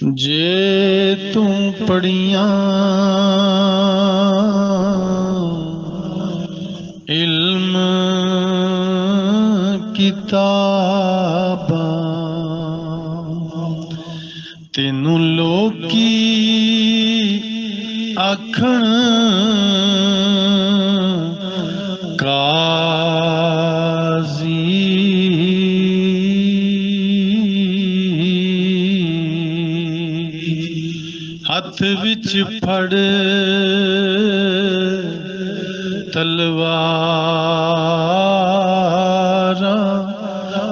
जे तू पढ़िया इल्म किताबां तेनू लोकी आखण हथ विच फड़ तलवार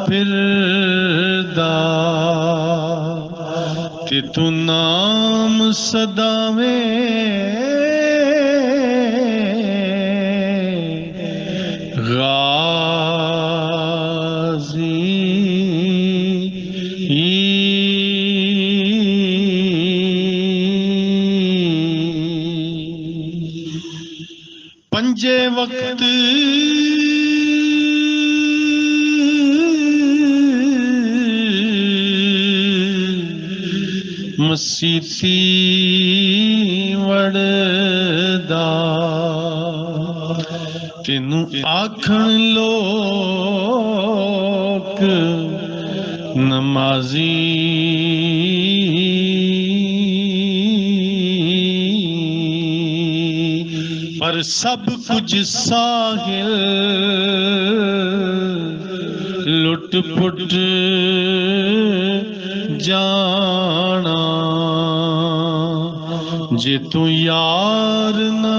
फिरदा ते तू नाम सदावें गाजी पंजे वक्त मसीती वड़दा तेनू आखण लोक नमाजी पर सब कुछ साहिल लुट पुट जाना जे तू यार ना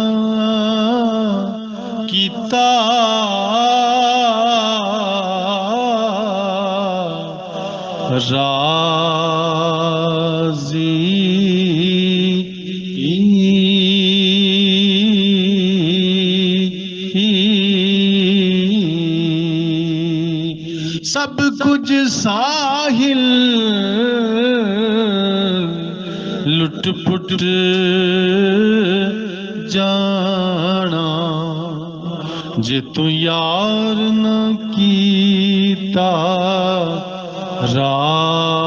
कीता राजी सब कुछ साहिल लुट पुट जाना जे तू यार न कीता राजी